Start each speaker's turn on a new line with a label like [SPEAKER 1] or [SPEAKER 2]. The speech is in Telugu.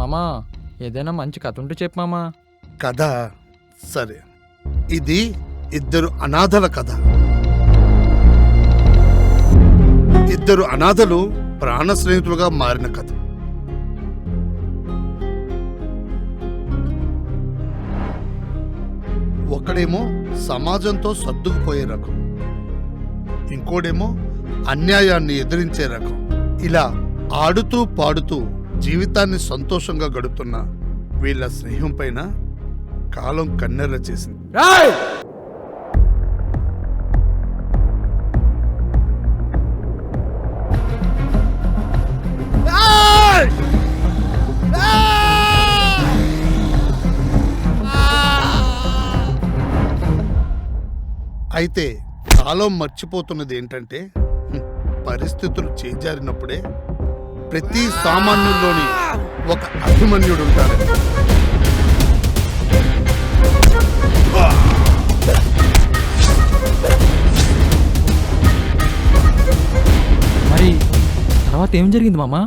[SPEAKER 1] మామా ఏదైనా మంచి కథ ఉంటే చెప్పు మామా.
[SPEAKER 2] కథ సరే, ఇది ఇద్దరు అనాథల కథ. ఇద్దరు అనాథలు ప్రాణ స్నేహితులుగా మారిన కథ. ఒకడేమో సమాజంతో సర్దుకుపోయే రకం, ఇంకోడేమో అన్యాయాన్ని ఎదిరించే రకం. ఇలా ఆడుతూ పాడుతూ జీవితాన్ని సంతోషంగా గడుపుతున్న వీళ్ళ స్నేహం పైన కాలం కన్నెర్ర చేసింది. అయితే కాలం మర్చిపోతున్నది ఏంటంటే పరిస్థితులు చేజారినప్పుడే ప్రతి సామాన్యుల్లోని ఒక అభిమన్యుడు ఉంటాడు.
[SPEAKER 1] మరి తర్వాత ఏం జరిగింది మామా?